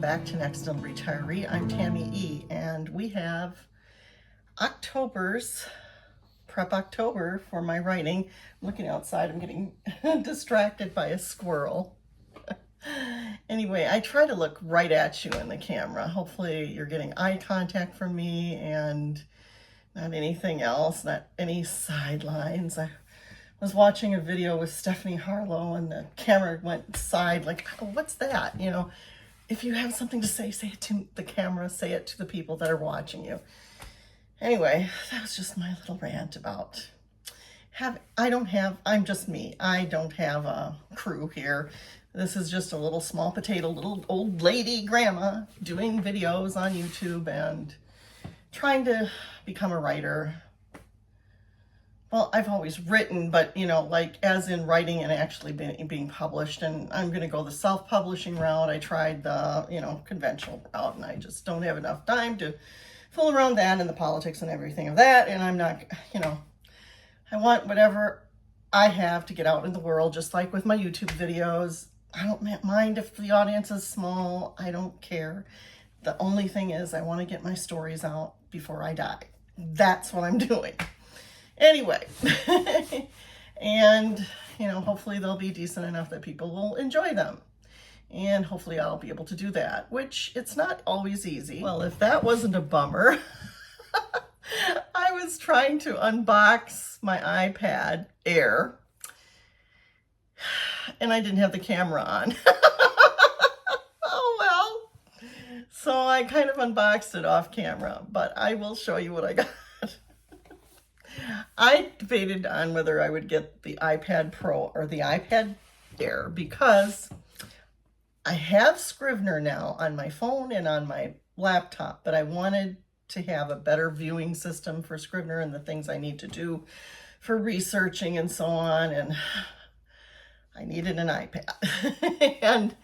back to Next Level Retiree. I'm Tammy E, and we have October's Prep October for my writing. I'm looking outside, I'm getting distracted by a squirrel. Anyway, I try to look right at you in the camera. Hopefully you're getting eye contact from me and not anything else, not any sidelines. I was watching a video with Stephanie Harlow and the camera went side, like, oh, what's that? You know, if you have something to say it to the camera, say it to the people that are watching you. Anyway, that was just my little rant about I'm just me. I don't have a crew here. This is just a little small potato, little old lady grandma doing videos on YouTube and trying to become a writer. Well, I've always written, but, you know, like as in writing and actually being published, and I'm going to go the self-publishing route. I tried the, conventional route, and I just don't have enough time to fool around that and the politics and everything of that, and I'm not, I want whatever I have to get out in the world, just like with my YouTube videos. I don't mind if the audience is small. I don't care. The only thing is I want to get my stories out before I die. That's what I'm doing. Anyway, and, hopefully they'll be decent enough that people will enjoy them. And hopefully I'll be able to do that, which it's not always easy. Well, if that wasn't a bummer, I was trying to unbox my iPad Air, and I didn't have the camera on. Oh, well. So I kind of unboxed it off camera, but I will show you what I got. I debated on whether I would get the iPad Pro or the iPad Air because I have Scrivener now on my phone and on my laptop, but I wanted to have a better viewing system for Scrivener and the things I need to do for researching and so on, and I needed an iPad. And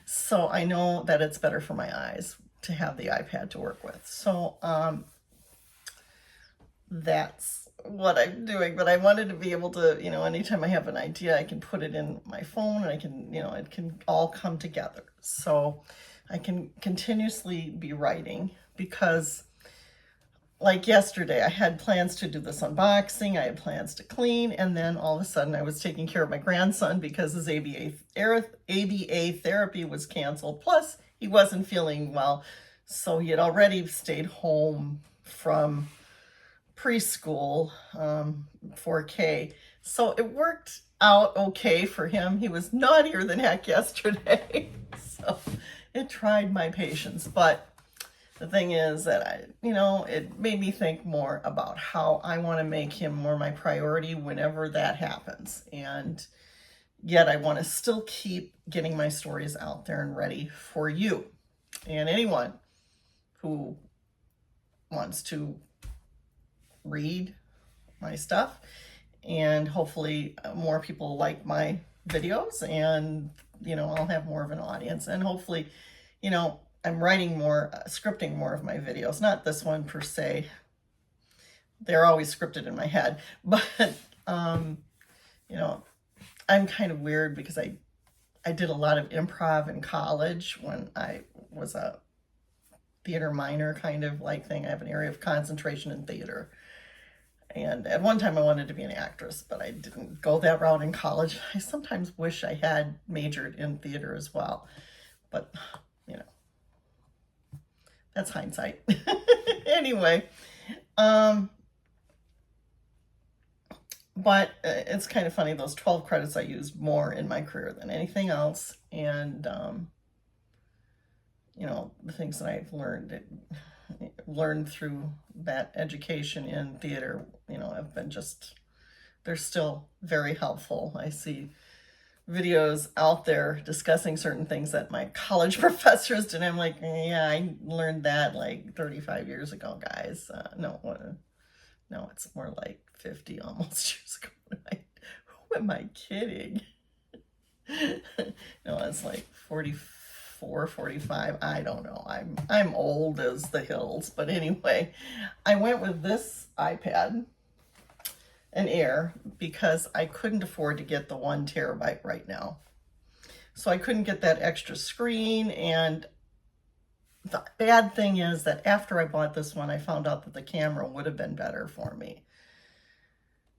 so I know that it's better for my eyes to have the iPad to work with. So that's what I'm doing, but I wanted to be able to, anytime I have an idea, I can put it in my phone and I can, it can all come together. So I can continuously be writing because like yesterday, I had plans to do this unboxing, I had plans to clean, and then all of a sudden I was taking care of my grandson because his ABA therapy was canceled. Plus, he wasn't feeling well, so he had already stayed home from preschool, 4K. So it worked out okay for him. He was naughtier than heck yesterday. So it tried my patience. But the thing is that it made me think more about how I want to make him more my priority whenever that happens. And yet I want to still keep getting my stories out there and ready for you and anyone who wants to read my stuff, and hopefully more people like my videos, and I'll have more of an audience, and hopefully I'm writing more, scripting more of my videos. Not this one per se, they're always scripted in my head, but I'm kind of weird because I did a lot of improv in college when I was a theater minor kind of like thing. I have an area of concentration in theater. And at one time I wanted to be an actress, but I didn't go that route in college. I sometimes wish I had majored in theater as well, but that's hindsight. Anyway, but it's kind of funny, those 12 credits I used more in my career than anything else. And, the things that I've learned through that education in theater, have been they're still very helpful. I see videos out there discussing certain things that my college professors did. I'm like, yeah, I learned that like 35 years ago, guys. No, it's more like 50 almost years ago. Who am I kidding? No, it's like 44, 45. I don't know. I'm old as the hills. But anyway, I went with this iPad, an Air, because I couldn't afford to get the 1 terabyte right now. So I couldn't get that extra screen, and the bad thing is that after I bought this one, I found out that the camera would have been better for me.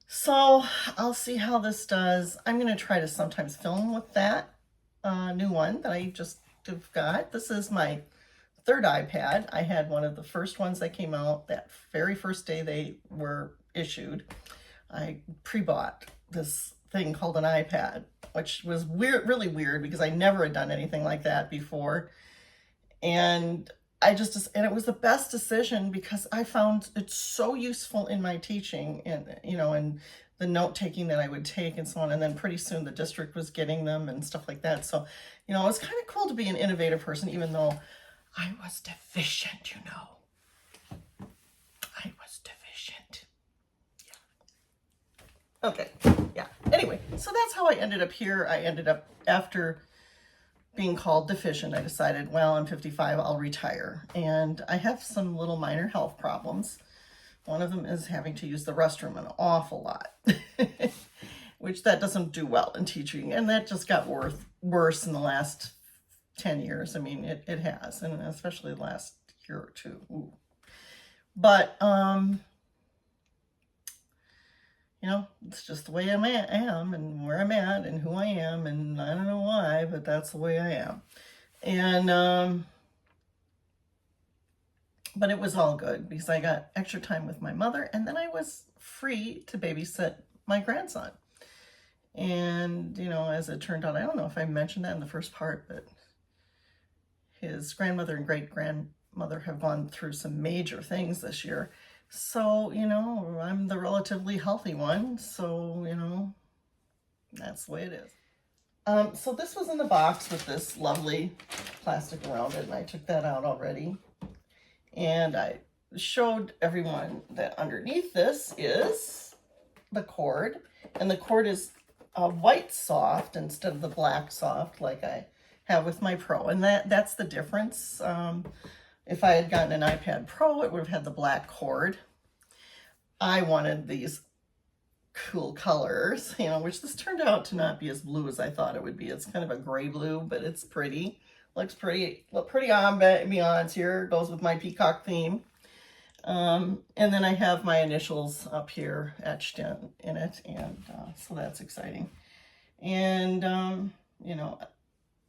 So I'll see how this does. I'm going to try to sometimes film with that new one that I just have got. This is my third iPad. I had one of the first ones that came out that very first day they were issued. I pre-bought this thing called an iPad, which was weird, really weird, because I never had done anything like that before. And and it was the best decision because I found it so useful in my teaching and, and the note taking that I would take and so on. And then pretty soon the district was getting them and stuff like that. So, it was kind of cool to be an innovative person, even though I was deficient, I was deficient. Yeah. Okay. Yeah. Anyway, so that's how I ended up here. I ended up, after being called deficient, I decided, well, I'm 55, I'll retire. And I have some little minor health problems. One of them is having to use the restroom an awful lot, which that doesn't do well in teaching. And that just got worse in the last 10 years. I mean, it has, and especially the last year or two. Ooh. But, it's just the way I am and where I'm at and who I am, and I don't know why, but that's the way I am. And, but it was all good because I got extra time with my mother, and then I was free to babysit my grandson. And, as it turned out, I don't know if I mentioned that in the first part, but his grandmother and great-grandmother have gone through some major things this year. So, I'm the relatively healthy one. So, that's the way it is. So this was in the box with this lovely plastic around it, and I took that out already. And I showed everyone that underneath this is the cord. And the cord is a white soft instead of the black soft like I have with my Pro. And that's the difference. If I had gotten an iPad Pro, it would have had the black cord. I wanted these cool colors, which this turned out to not be as blue as I thought it would be. It's kind of a gray blue, but it's pretty. Looks pretty ambiance here. Goes with my peacock theme. And then I have my initials up here etched in it, and so that's exciting. And,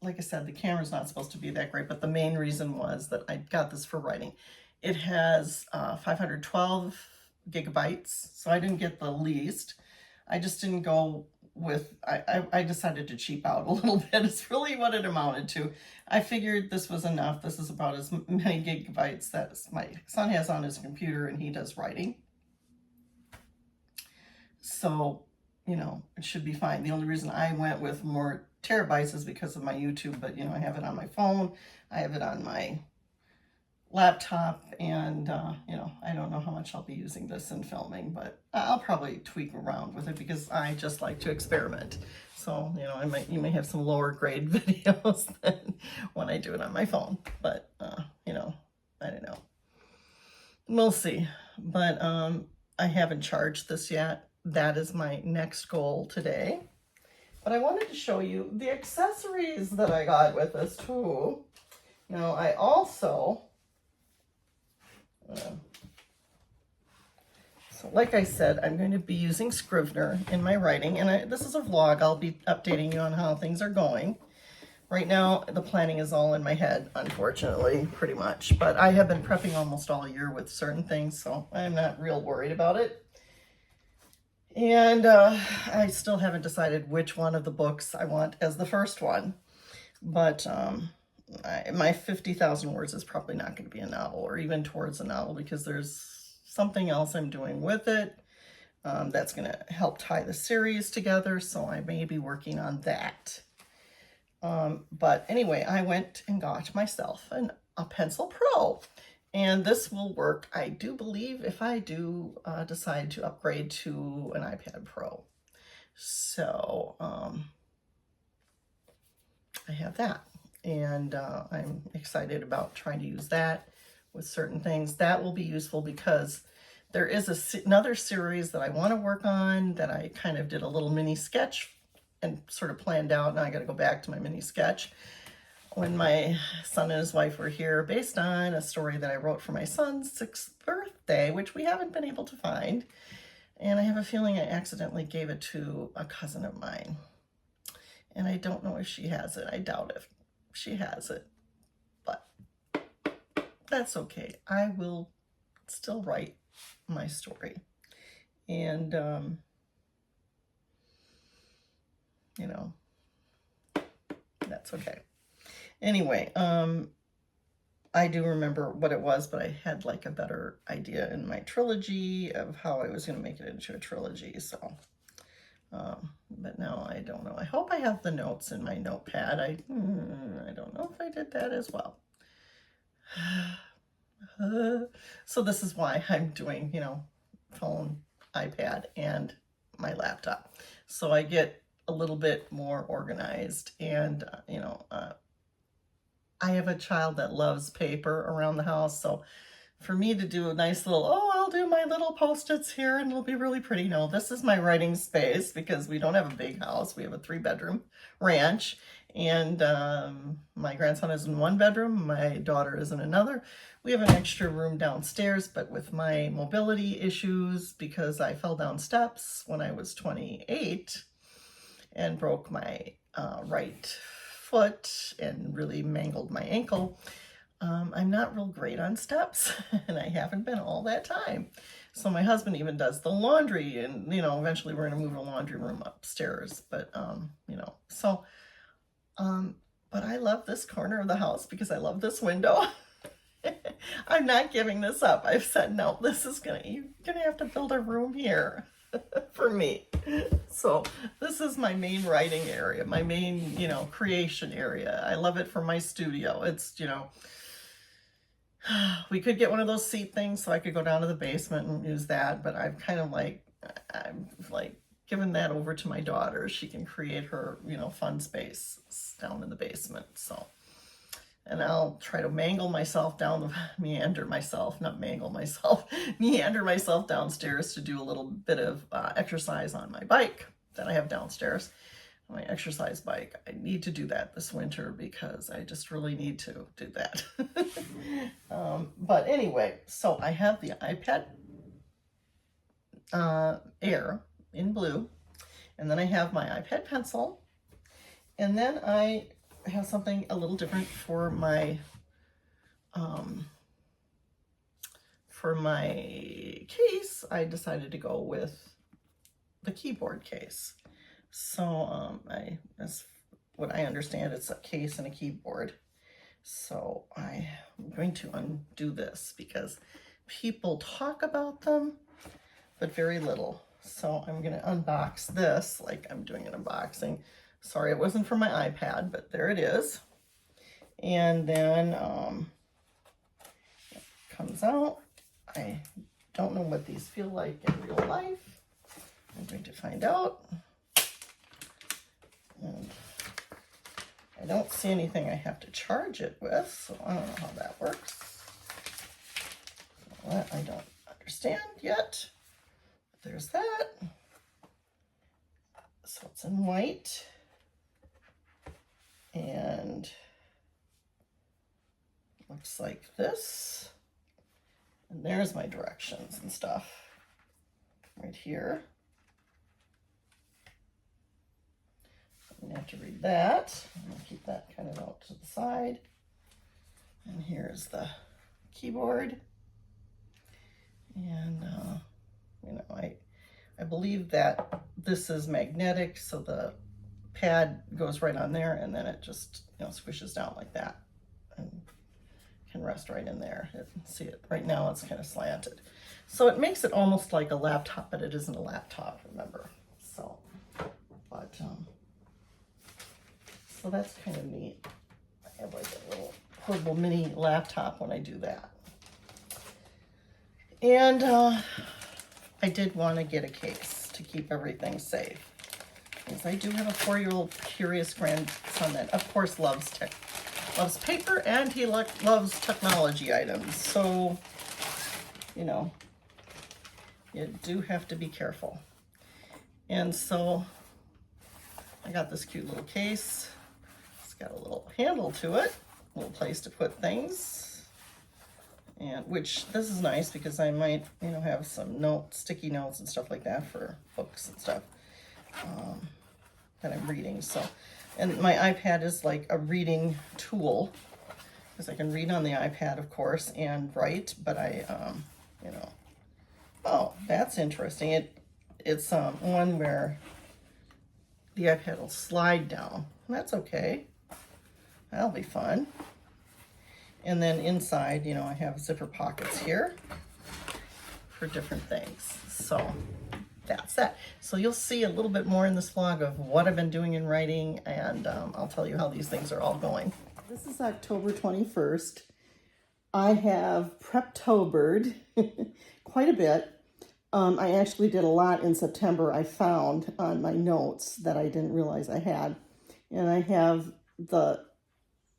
like I said, the camera's not supposed to be that great, but the main reason was that I got this for writing. It has 512 gigabytes, so I didn't get the least. I just didn't go with, I decided to cheap out a little bit. It's really what it amounted to. I figured this was enough. This is about as many gigabytes that my son has on his computer, and he does writing. So, it should be fine. The only reason I went with more terabytes is because of my YouTube, but I have it on my phone, I have it on my laptop, and I don't know how much I'll be using this in filming, but I'll probably tweak around with it because I just like to experiment. So, you may have some lower grade videos than when I do it on my phone, but I don't know. We'll see. But I haven't charged this yet. That is my next goal today. But I wanted to show you the accessories that I got with this too. I also, so like I said, I'm going to be using Scrivener in my writing, and this is a vlog. I'll be updating you on how things are going. Right now, the planning is all in my head, unfortunately, pretty much. But I have been prepping almost all year with certain things, so I'm not real worried about it. And I still haven't decided which one of the books I want as the first one. But my 50,000 words is probably not going to be a novel, or even towards a novel, because there's something else I'm doing with it that's going to help tie the series together. So I may be working on that. But anyway, I went and got myself a Pencil Pro. And this will work, I do believe, if I do decide to upgrade to an iPad Pro. So I have that. And I'm excited about trying to use that with certain things. That will be useful because there is another series that I want to work on that I kind of did a little mini sketch and sort of planned out. Now I got to go back to my mini sketch. when my son and his wife were here, based on a story that I wrote for my son's 6th birthday, which we haven't been able to find. And I have a feeling I accidentally gave it to a cousin of mine. And I don't know if she has it. I doubt if she has it. But that's okay. I will still write my story. And, you know, that's okay. Anyway, I do remember what it was, but I had like a better idea in my trilogy of how I was going to make it into a trilogy. So, but now I don't know. I hope I have the notes in my notepad. I don't know if I did that as well. So this is why I'm doing, you know, phone, iPad, and my laptop. So I get a little bit more organized, and, you know, I have a child that loves paper around the house, so for me to do a nice little, oh, I'll do my little Post-its here and it'll be really pretty. No, this is my writing space because we don't have a big house. We have a 3-bedroom ranch, and my grandson is in 1 bedroom. My daughter is in another. We have an extra room downstairs, but with my mobility issues, because I fell down steps when I was 28 and broke my right foot and really mangled my ankle, I'm not real great on steps, and I haven't been all that time. So my husband even does the laundry, and, you know, eventually we're going to move a laundry room upstairs. But, you know, so, but I love this corner of the house because I love this window. I'm not giving this up. I've said, no, this is you're going to have to build a room here for me. So this is my main writing area, my main, you know, creation area. I love it for my studio. It's, you know, we could get one of those seat things so I could go down to the basement and use that, but I'm like giving that over to my daughter. She can create her, you know, fun space down in the basement. So, and I'll try to meander myself meander myself downstairs to do a little bit of exercise on my bike that I have downstairs. My exercise bike. I need to do that this winter because I just really need to do that. But anyway, so I have the iPad Air in blue, and then I have my iPad pencil, and then I have something a little different for my case. I decided to go with the keyboard case. So as what I understand, it's a case and a keyboard. So I'm going to undo this because people talk about them, but very little. So I'm going to unbox this like I'm doing an unboxing. Sorry, it wasn't for my iPad, but there it is. And then it comes out. I don't know what these feel like in real life. I'm going to find out. And I don't see anything I have to charge it with, so I don't know how that works. So that I don't understand yet. But there's that. So it's in white. And looks like this. And there's my directions and stuff right here. I'm going to have to read that. I'm going to keep that kind of out to the side. And here's the keyboard. And, you know, I believe that this is magnetic, so the pad goes right on there, and then it just, you know, squishes down like that and can rest right in there. See it right now, it's kind of slanted. So it makes it almost like a laptop, but it isn't a laptop, remember. So, but, so that's kind of neat. I have like a little portable mini laptop when I do that. And I did want to get a case to keep everything safe, because I do have a 4-year-old curious grandson that, of course, loves paper, and he loves technology items. So, you know, you do have to be careful. And so I got this cute little case. It's got a little handle to it, a little place to put things. And which, this is nice because I might, you know, have some sticky notes and stuff like that for books and stuff that I'm reading. So, and my iPad is like a reading tool because I can read on the iPad, of course, and write, but I, you know, oh, that's interesting. It's one where the iPad will slide down. That's okay. That'll be fun. And then inside, you know, I have zipper pockets here for different things. So that's that. So you'll see a little bit more in this vlog of what I've been doing in writing, and I'll tell you how these things are all going. This is October 21st. I have Preptobered quite a bit. I actually did a lot in September, I found on my notes that I didn't realize I had. And I have the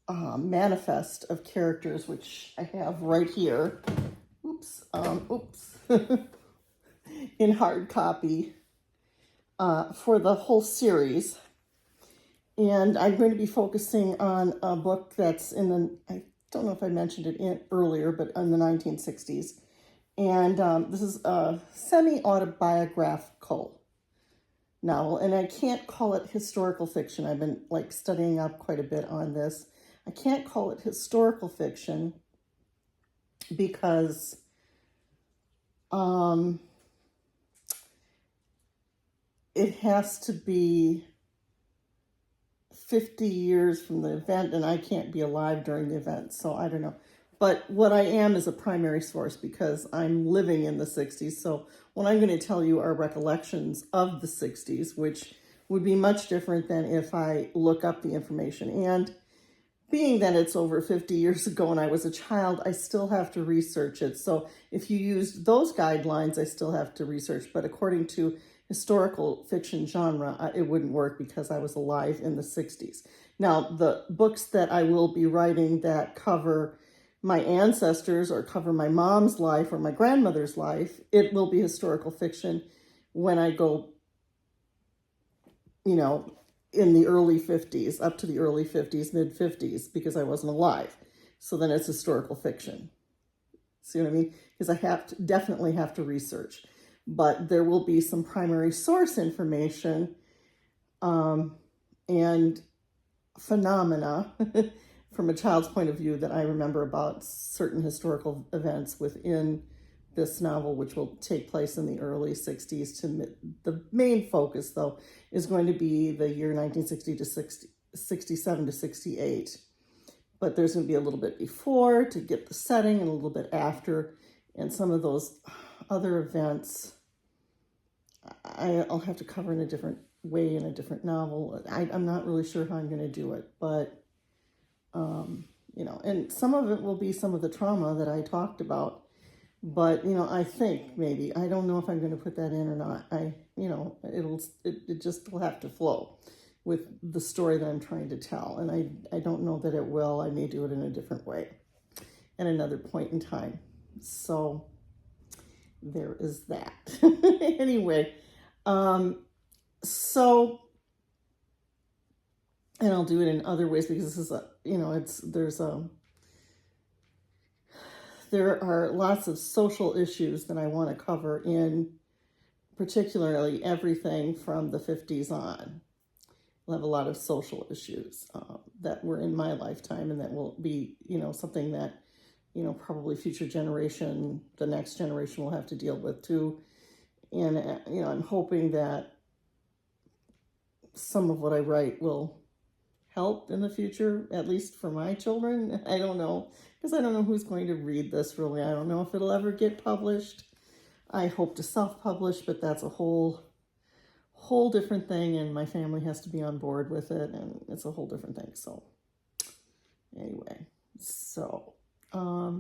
manifest of characters, which I have right here. Oops. In hard copy for the whole series. And I'm going to be focusing on a book that's in the, I don't know if I mentioned it earlier, but in the 1960s. And this is a semi-autobiographical novel, and I can't call it historical fiction. I've been like studying up quite a bit on this. I can't call it historical fiction because it has to be 50 years from the event, and I can't be alive during the event, so I don't know. But what I am is a primary source because I'm living in the 60s. So what I'm going to tell you are recollections of the 60s, which would be much different than if I look up the information. And being that it's over 50 years ago and I was a child, I still have to research it. So if you used those guidelines, I still have to research. But according to historical fiction genre, it wouldn't work because I was alive in the 60s. Now, the books that I will be writing that cover my ancestors or cover my mom's life or my grandmother's life, it will be historical fiction when I go, you know, in the early 50s, up to the early 50s, mid 50s, because I wasn't alive. So then it's historical fiction. See what I mean? Because I definitely have to research. But there will be some primary source information and phenomena from a child's point of view that I remember about certain historical events within this novel, which will take place in the early 60s to the main focus, though, is going to be the year 1960 to 67 to 68. But there's going to be a little bit before to get the setting and a little bit after. And some of those other events I'll have to cover in a different way in a different novel. I'm not really sure how I'm going to do it, but you know, and some of it will be some of the trauma that I talked about, but, you know, I think maybe, I don't know if I'm going to put that in or not. You know, it just will have to flow with the story that I'm trying to tell. And I don't know that it will. I may do it in a different way at another point in time. So there is that. Anyway, so, and I'll do it in other ways because this is a, you know, there are lots of social issues that I want to cover in particularly everything from the 50s on. We'll have a lot of social issues that were in my lifetime, and that will be, you know, something that, you know, probably the next generation will have to deal with too. And, you know, I'm hoping that some of what I write will help in the future, at least for my children. I don't know, because I don't know who's going to read this really. I don't know if it'll ever get published. I hope to self-publish, but that's a whole different thing, and my family has to be on board with it, and it's a whole different thing. So anyway, so yeah,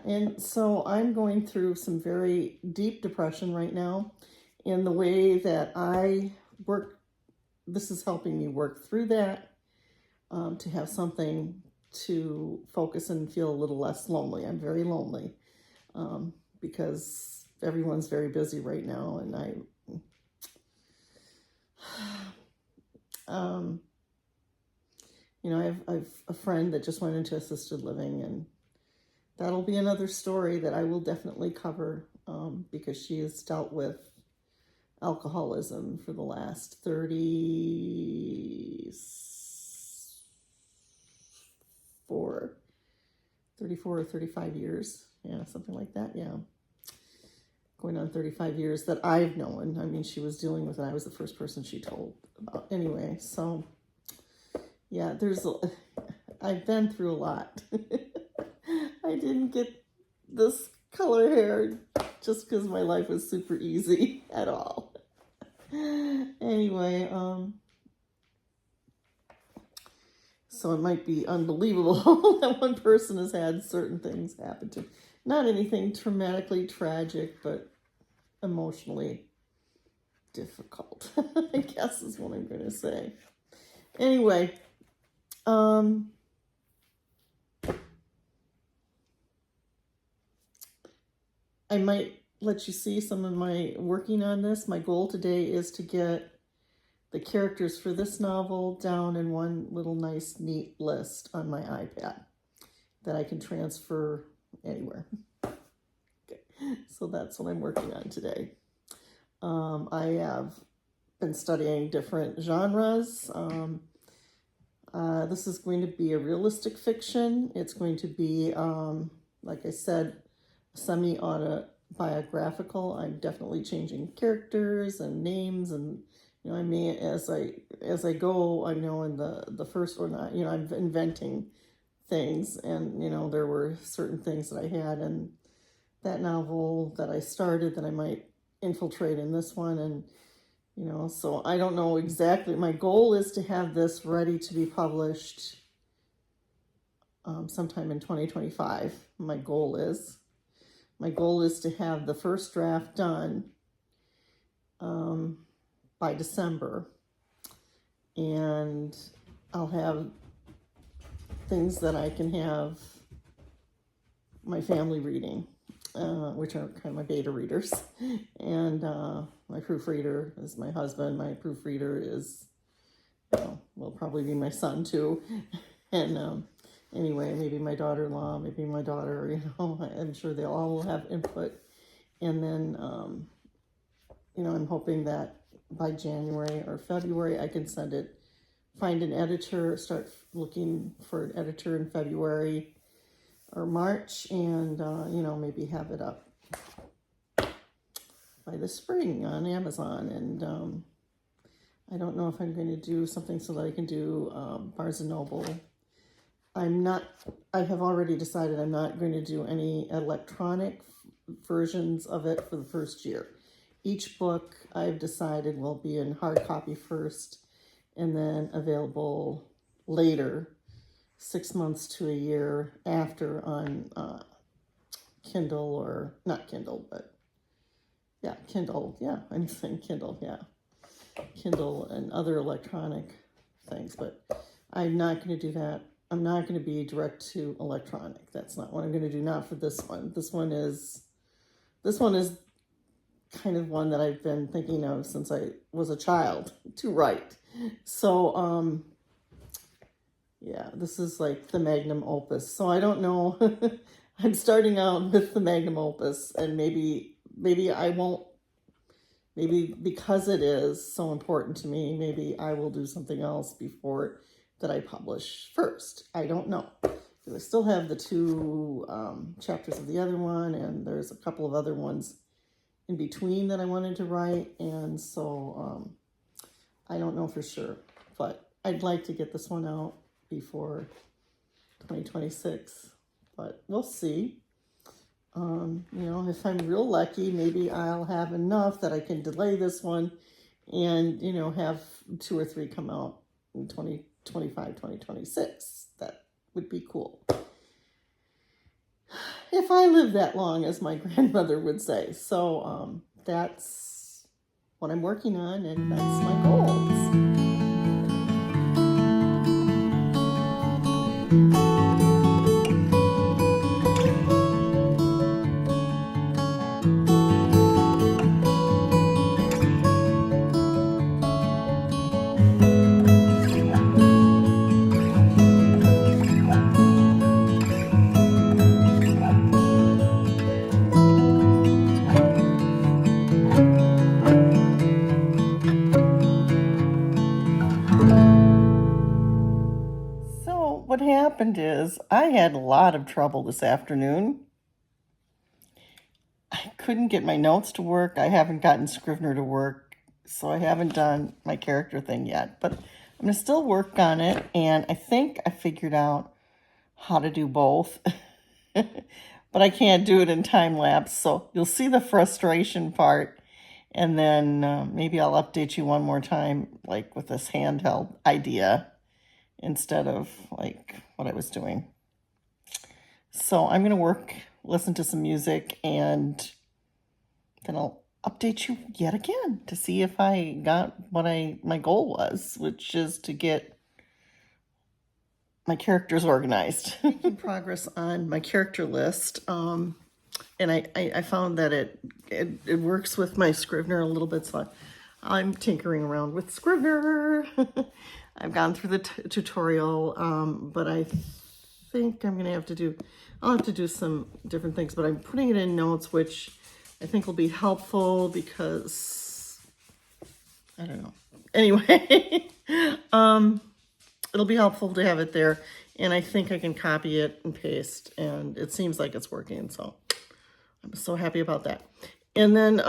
and so I'm going through some very deep depression right now. In the way that I work, this is helping me work through that, to have something to focus and feel a little less lonely. I'm very lonely because everyone's very busy right now, and you know, I've a friend that just went into assisted living, and that'll be another story that I will definitely cover, because she has dealt with alcoholism for the last 34 or 35 years. Yeah, something like that. Yeah. Going on 35 years that I've known. I mean, she was dealing with it. I was the first person she told about. Anyway, so yeah, I've been through a lot. I didn't get this color hair just because my life was super easy at all. Anyway, so it might be unbelievable that one person has had certain things happen to them. Not anything traumatically tragic, but emotionally difficult, I guess is what I'm going to say. Anyway, I might let you see some of my working on this. My goal today is to get the characters for this novel down in one little nice neat list on my iPad that I can transfer anywhere. Okay. So that's what I'm working on today. I have been studying different genres. This is going to be a realistic fiction. It's going to be, like I said, semi-autobiographical. I'm definitely changing characters and names, and you know, I mean, as I go, I know in the first one, you know, I'm inventing things, and you know, there were certain things that I had in that novel that I started that I might infiltrate in this one, and you know, so I don't know exactly. My goal is to have this ready to be published sometime in 2025. My goal is to have the first draft done by December, and I'll have things that I can have my family reading, which are kind of my beta readers, and my proofreader is my husband. My proofreader is, you know, will probably be my son too, and anyway, maybe my daughter-in-law, maybe my daughter, you know, I'm sure they all will have input. And then, you know, I'm hoping that by January or February, I can find an editor, start looking for an editor in February or March, and, you know, maybe have it up by the spring on Amazon. And I don't know if I'm going to do something so that I can do Barnes & Noble. I have already decided I'm not going to do any electronic versions of it for the first year. Each book I've decided will be in hard copy first, and then available later, 6 months to a year after, on Kindle, or not Kindle, but yeah, Kindle. Yeah, I'm saying Kindle. Yeah, Kindle and other electronic things. But I'm not going to do that. I'm not going to be direct to electronic. That's not what I'm going to do. Not for this one. This one is kind of one that I've been thinking of since I was a child to write. So, yeah, this is like the magnum opus. So I don't know. I'm starting out with the magnum opus, and maybe I won't. Maybe because it is so important to me, maybe I will do something else before that I publish first. I don't know, because I still have the 2 chapters of the other one, and there's a couple of other ones in between that I wanted to write, and so I don't know for sure, but I'd like to get this one out before 2026, but we'll see. You know, if I'm real lucky, maybe I'll have enough that I can delay this one and, you know, have 2 or 3 come out in 2025, 2026. That would be cool. If I live that long, as my grandmother would say. So that's what I'm working on, and that's my goals. happened is I had a lot of trouble this afternoon. I couldn't get my notes to work. I haven't gotten Scrivener to work, so I haven't done my character thing yet. But I'm going to still work on it, and I think I figured out how to do both. But I can't do it in time lapse, so you'll see the frustration part, and then maybe I'll update you one more time, like with this handheld idea instead of like what I was doing. So I'm going to listen to some music, and then I'll update you yet again to see if I got what my goal was, which is to get my characters organized. Making progress on my character list, and I found that it works with my Scrivener a little bit, so I'm tinkering around with Scrivener. I've gone through the tutorial, but I think I'll have to do some different things, but I'm putting it in notes, which I think will be helpful because, I don't know. Anyway, it'll be helpful to have it there, and I think I can copy it and paste, and it seems like it's working, so I'm so happy about that. And then,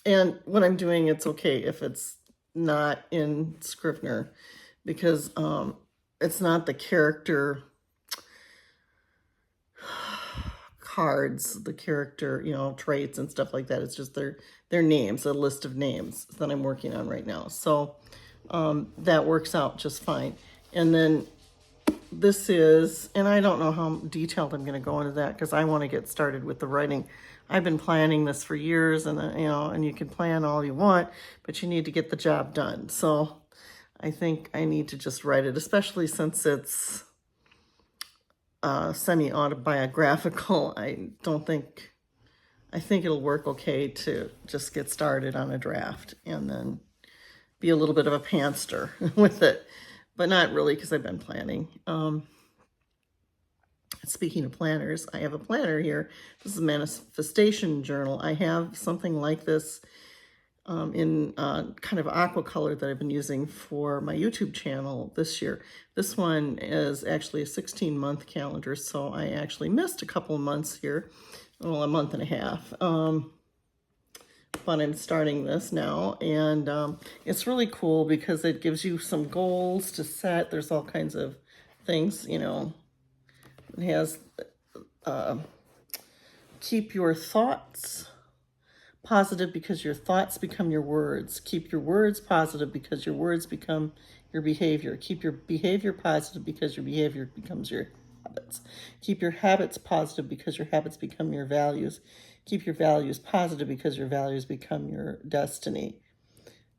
and what I'm doing, it's okay if it's not in Scrivener, because it's not the character cards, the character, traits and stuff like that. It's just their names, a list of names that I'm working on right now. So that works out just fine. And then this is, and I don't know how detailed I'm going to go into that because I want to get started with the writing. I've been planning this for years, and and you can plan all you want, but you need to get the job done. So I think I need to just write it, especially since it's semi-autobiographical. I think it'll work okay to just get started on a draft and then be a little bit of a pantster with it, but not really because I've been planning. Speaking of planners, I have a planner here. This is a manifestation journal. I have something like this in kind of aqua color that I've been using for my YouTube channel this year. This one is actually a 16-month calendar, so I actually missed a couple of months here, well, a month and a half. But I'm starting this now, and it's really cool because it gives you some goals to set. There's all kinds of things, It has keep your thoughts positive because your thoughts become your words. Keep your words positive because your words become your behavior. Keep your behavior positive because your behavior becomes your habits. Keep your habits positive because your habits become your values. Keep your values positive because your values become your destiny.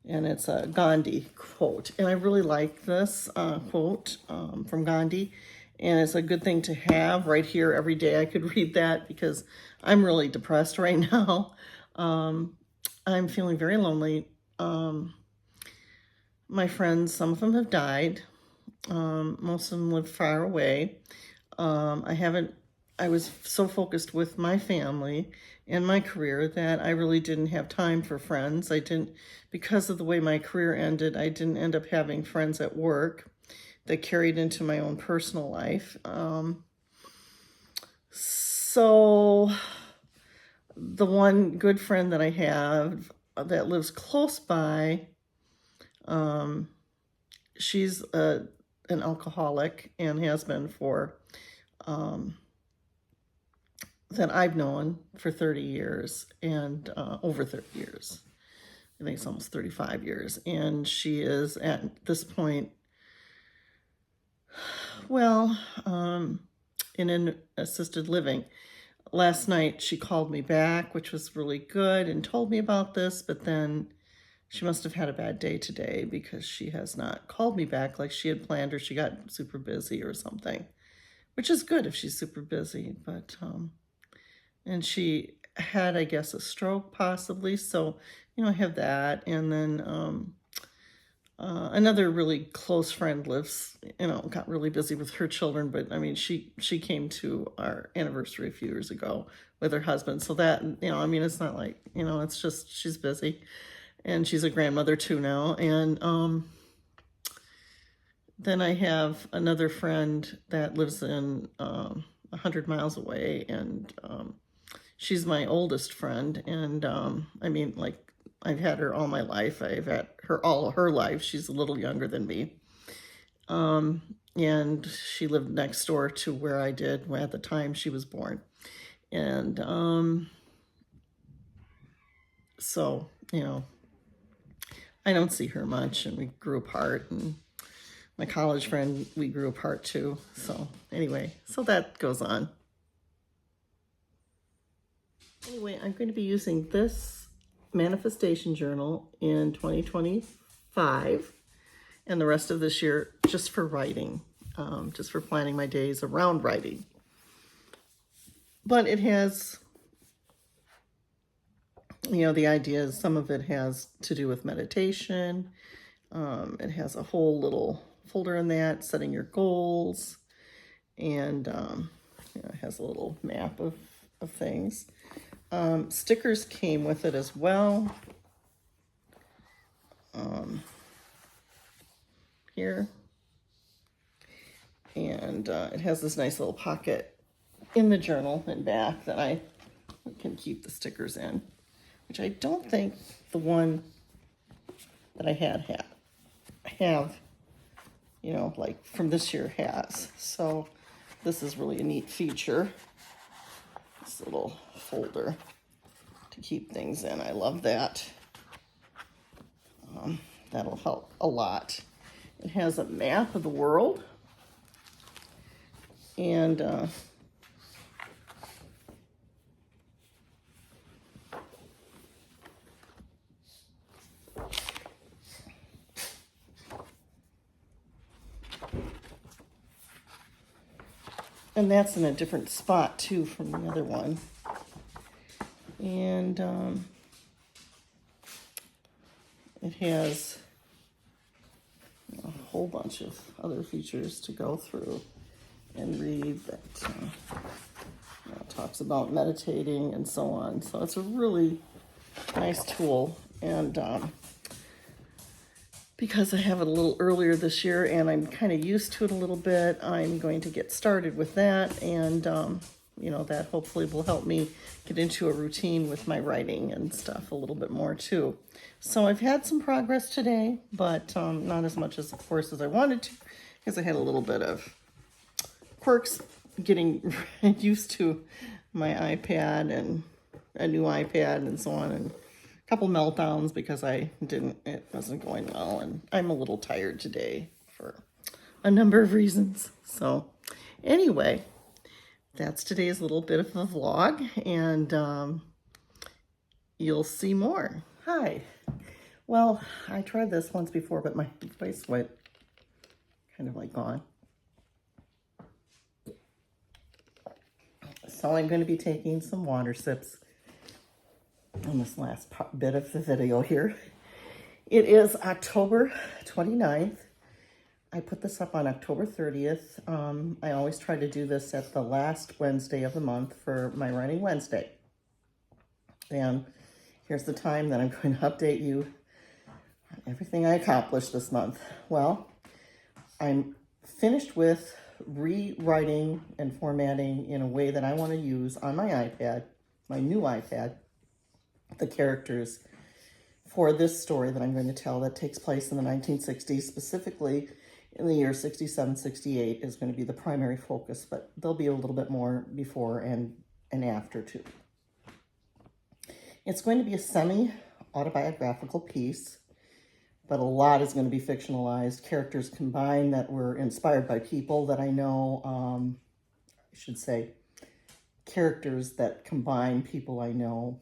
And it's a Gandhi quote. And I really like this quote from Gandhi. And it's a good thing to have right here every day. I could read that because I'm really depressed right now. I'm feeling very lonely. My friends, some of them have died. Most of them live far away. I was so focused with my family and my career that I really didn't have time for friends. Because of the way my career ended, I didn't end up having friends at work that carried into my own personal life. So the one good friend that I have that lives close by, she's an alcoholic and has been for, that I've known for 30 years and over 30 years. I think it's almost 35 years. And she is at this point, well, in an assisted living. Last night she called me back, which was really good, and told me about this, but then she must have had a bad day today because she has not called me back like she had planned, or she got super busy or something, which is good if she's super busy. But and she had, I guess, a stroke possibly, so I have that. And then another really close friend lives, got really busy with her children, but I mean, she came to our anniversary a few years ago with her husband. So that, I mean, it's not like, it's just, she's busy, and she's a grandmother too now. And Then I have another friend that lives in 100 miles away, and she's my oldest friend. And I mean, like, I've had her all my life. I've had her all her life. She's a little younger than me. And she lived next door to where I did at the time she was born. And so, you know, I don't see her much, and we grew apart, and my college friend, we grew apart too. So anyway, so that goes on. Anyway, I'm going to be using this manifestation journal in 2025 and the rest of this year just for writing, just for planning my days around writing. But it has, you know, the ideas, some of it has to do with meditation. It has a whole little folder in that, setting your goals, and you know, it has a little map of things. Stickers came with it as well. Here. And it has this nice little pocket in the journal and back that I can keep the stickers in, which I don't think the one that I have, you know, like from this year has. So this is really a neat feature, this little folder to keep things in. I love that. That'll help a lot. It has a map of the world, and that's in a different spot too from the other one. And it has a whole bunch of other features to go through and read that you know, talks about meditating and so on. So it's a really nice tool. And because I have it a little earlier this year and I'm kind of used to it a little bit, I'm going to get started with that. And, you know, that hopefully will help me get into a routine with my writing and stuff a little bit more too. So I've had some progress today, but not as much as, of course, as I wanted to, because I had a little bit of quirks getting used to my iPad and a new iPad and so on, and a couple meltdowns because it wasn't going well, and I'm a little tired today for a number of reasons. So anyway, that's today's little bit of a vlog, and you'll see more. Hi. Well, I tried this once before, but my voice went kind of like gone. So I'm going to be taking some water sips on this last bit of the video here. It is October 29th. I put this up on October 30th. I always try to do this at the last Wednesday of the month for my Writing Wednesday. And here's the time that I'm going to update you on everything I accomplished this month. Well, I'm finished with rewriting and formatting in a way that I want to use on my iPad, my new iPad, the characters for this story that I'm going to tell that takes place in the 1960s, specifically in the year 67, 68 is going to be the primary focus, but there'll be a little bit more before and after too. It's going to be a semi-autobiographical piece, but a lot is going to be fictionalized, characters combined that were inspired by people that I know, I should say, characters that combine people I know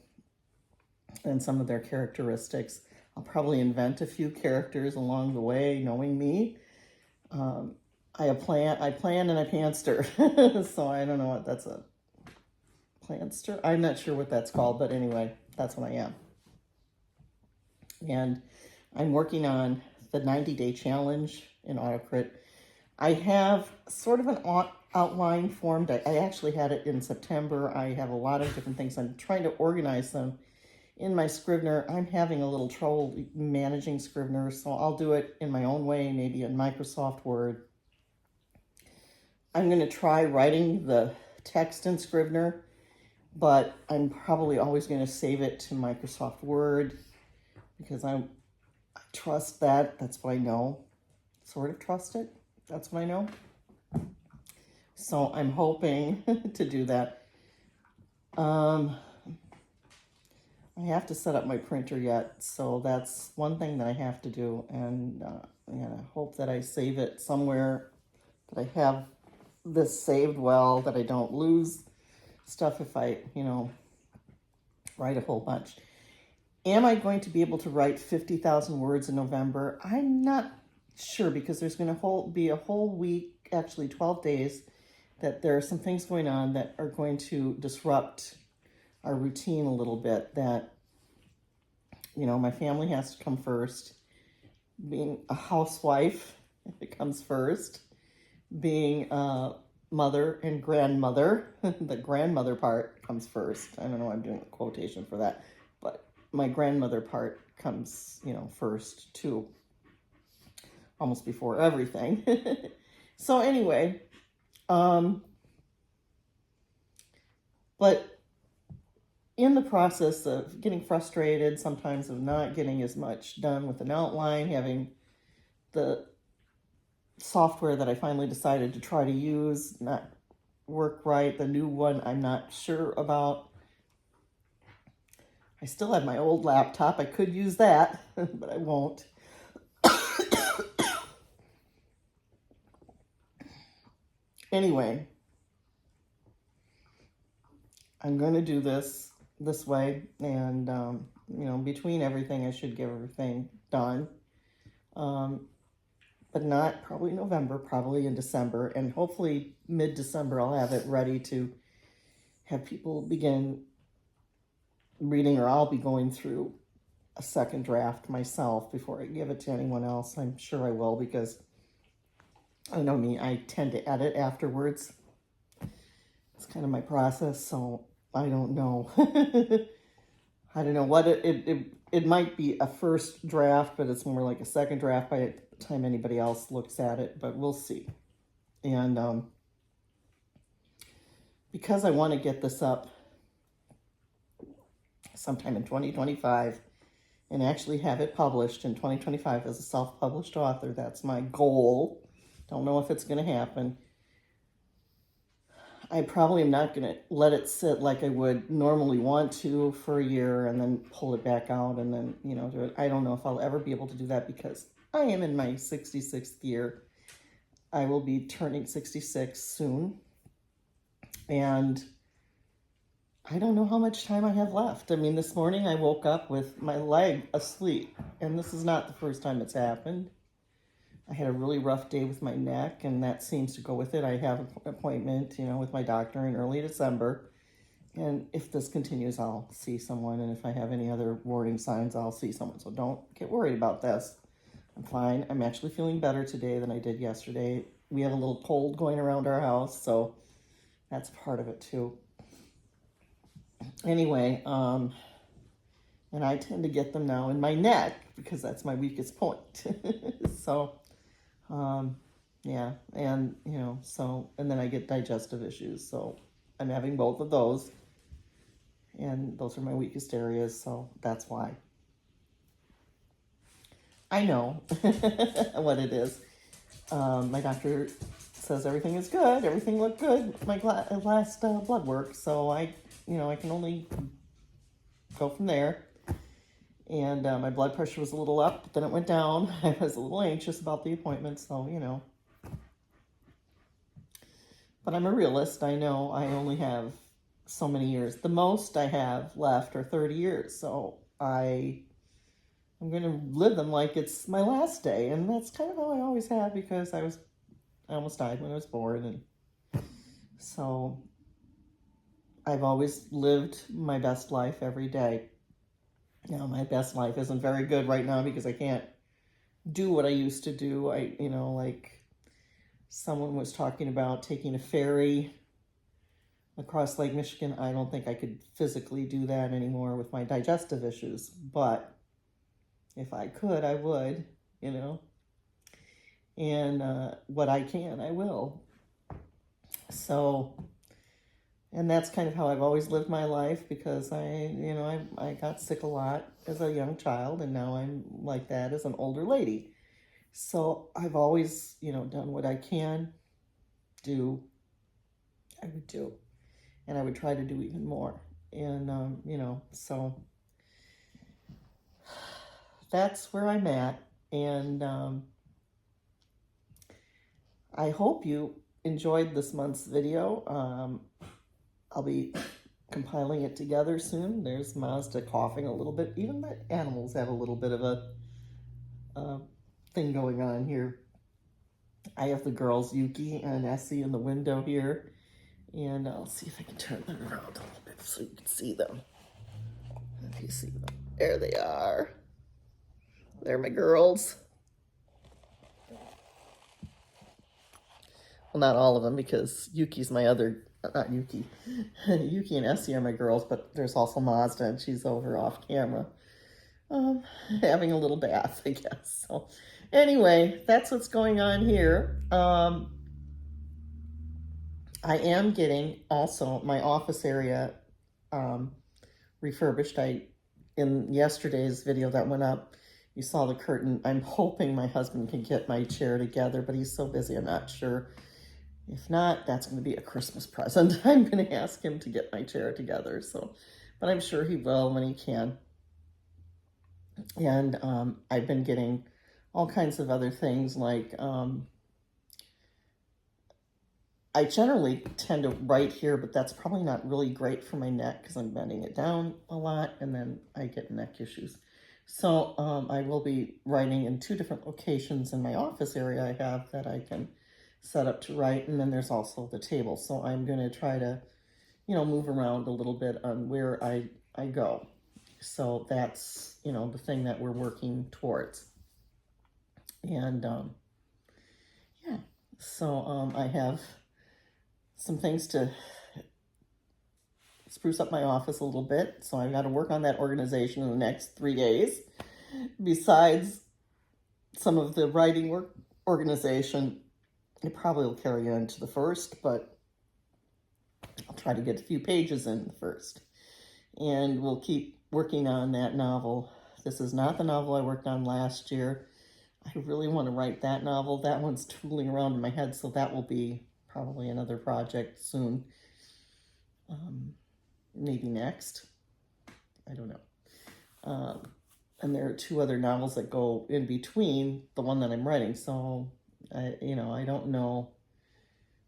and some of their characteristics. I'll probably invent a few characters along the way, knowing me. I plan and I panster, so I don't know what that's a planster. I'm not sure what that's called, but anyway, that's what I am. And I'm working on the 90-day challenge in AutoCrit. I have sort of an outline formed. I actually had it in September. I have a lot of different things. I'm trying to organize them in my Scrivener, I'm having a little trouble managing Scrivener, so I'll do it in my own way, maybe in Microsoft Word. I'm going to try writing the text in Scrivener, but I'm probably always going to save it to Microsoft Word because I trust that. That's what I know. Sort of trust it. That's what I know. So I'm hoping to do that. I have to set up my printer yet, so that's one thing that I have to do, and I hope that I save it somewhere, that I have this saved well, that I don't lose stuff if I, write a whole bunch. Am I going to be able to write 50,000 words in November? I'm not sure, because there's going to be a whole week, actually 12 days, that there are some things going on that are going to disrupt our routine a little bit, that, my family has to come first. Being a housewife, it comes first. Being a mother and grandmother, the grandmother part comes first. I don't know why I'm doing a quotation for that, but my grandmother part comes, first too, almost before everything. So anyway, but in the process of getting frustrated, sometimes of not getting as much done with an outline, having the software that I finally decided to try to use not work right, the new one I'm not sure about. I still have my old laptop. I could use that, but I won't. Anyway, I'm going to do this way, and between everything I should get everything done, but not probably November, probably in December, and hopefully mid-December I'll have it ready to have people begin reading, or I'll be going through a second draft myself before I give it to anyone else. I'm sure I will, because I know me, I tend to edit afterwards. It's kind of my process, so I don't know. I don't know what it might be a first draft, but it's more like a second draft by the time anybody else looks at it, but we'll see. And because I want to get this up sometime in 2025 and actually have it published in 2025 as a self-published author, that's my goal. Don't know if it's going to happen. I probably am not going to let it sit like I would normally want to for a year and then pull it back out and then, do it. I don't know if I'll ever be able to do that, because I am in my 66th year. I will be turning 66 soon. And I don't know how much time I have left. I mean, this morning I woke up with my leg asleep, and this is not the first time it's happened. I had a really rough day with my neck, and that seems to go with it. I have an appointment, with my doctor in early December. And if this continues, I'll see someone. And if I have any other warning signs, I'll see someone. So don't get worried about this. I'm fine. I'm actually feeling better today than I did yesterday. We have a little cold going around our house, so that's part of it too. Anyway, and I tend to get them now in my neck because that's my weakest point. So, yeah, and, and then I get digestive issues. So I'm having both of those, and those are my weakest areas. So that's why. I know what it is. My doctor says everything is good. Everything looked good. My last blood work. So I can only go from there. And my blood pressure was a little up, but then it went down. I was a little anxious about the appointment, so, But I'm a realist. I know I only have so many years. The most I have left are 30 years. So I'm going to live them like it's my last day. And that's kind of how I always have, because I almost died when I was born. And so I've always lived my best life every day. Now, my best life isn't very good right now because I can't do what I used to do. Like someone was talking about taking a ferry across Lake Michigan. I don't think I could physically do that anymore with my digestive issues, but if I could, I would, you know, and what I can, I will. So, and that's kind of how I've always lived my life, because I got sick a lot as a young child, and now I'm like that as an older lady. So I've always, done what I can do, I would do. And I would try to do even more. And, so that's where I'm at. And I hope you enjoyed this month's video. I'll be compiling it together soon. There's Mazda coughing a little bit. Even the animals have a little bit of a thing going on here. I have the girls, Yuki and Essie, in the window here. And I'll see if I can turn them around a little bit so you can see them. If you see them. There they are. They're my girls. Well, not all of them, because Yuki's my other, not Yuki. Yuki and Essie are my girls, but there's also Mazda, and she's over off camera. Having a little bath, I guess. So anyway, that's what's going on here. I am getting also my office area refurbished. In yesterday's video that went up, you saw the curtain. I'm hoping my husband can get my chair together, but he's so busy, I'm not sure. If not, that's going to be a Christmas present. I'm going to ask him to get my chair together. So, but I'm sure he will when he can. And I've been getting all kinds of other things, like I generally tend to write here, but that's probably not really great for my neck because I'm bending it down a lot, and then I get neck issues. So I will be writing in 2 different locations in my office area I have that I can set up to write, and then there's also the table. So I'm going to try to, move around a little bit on where I go. So that's, the thing that we're working towards. And yeah, so I have some things to spruce up my office a little bit. So I've got to work on that organization in the next 3 days. Besides some of the writing work organization, it probably will carry on to the 1st, but I'll try to get a few pages in the 1st. And we'll keep working on that novel. This is not the novel I worked on last year. I really want to write that novel. That one's tooling around in my head, so that will be probably another project soon. Maybe next. I don't know. And there are 2 other novels that go in between the one that I'm writing. So, I don't know.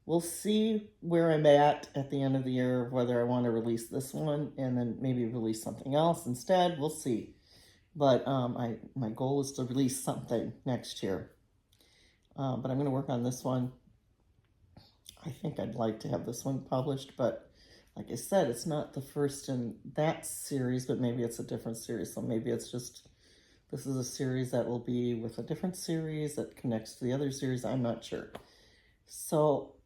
We'll see where I'm at the end of the year, whether I want to release this one and then maybe release something else instead. We'll see. But my goal is to release something next year. But I'm going to work on this one. I think I'd like to have this one published, but like I said, it's not the first in that series, but maybe it's a different series. So maybe it's just, this is a series that will be with a different series that connects to the other series. I'm not sure. So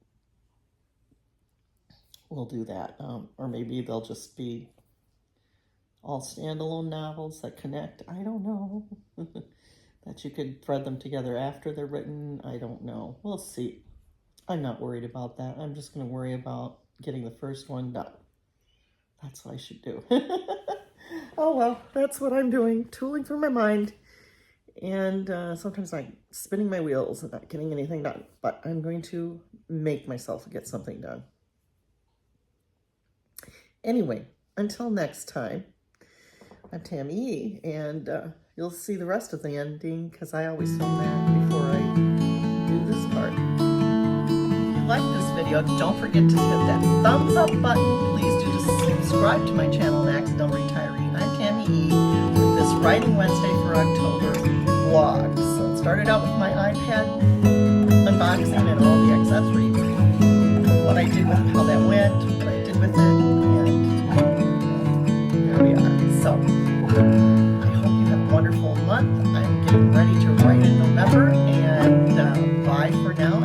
we'll do that. Or maybe they'll just be all standalone novels that connect. I don't know. That you could thread them together after they're written. I don't know. We'll see. I'm not worried about that. I'm just going to worry about getting the first one done. That's what I should do. Oh, well, that's what I'm doing. Tooling through my mind. And sometimes I'm spinning my wheels and not getting anything done. But I'm going to make myself get something done. Anyway, until next time, I'm Tammy E. And you'll see the rest of the ending because I always film that before I do this part. If you like this video, don't forget to hit that thumbs up button. Please do subscribe to my channel, The Accidental Retiree. I'm Tammy E. with this Writing Wednesday for October vlog. So it started out with my iPad unboxing and all the accessories, what I did with it, how that went, what I did with it, and there we are. So I hope you have a wonderful month. I'm getting ready to write in November, and bye for now.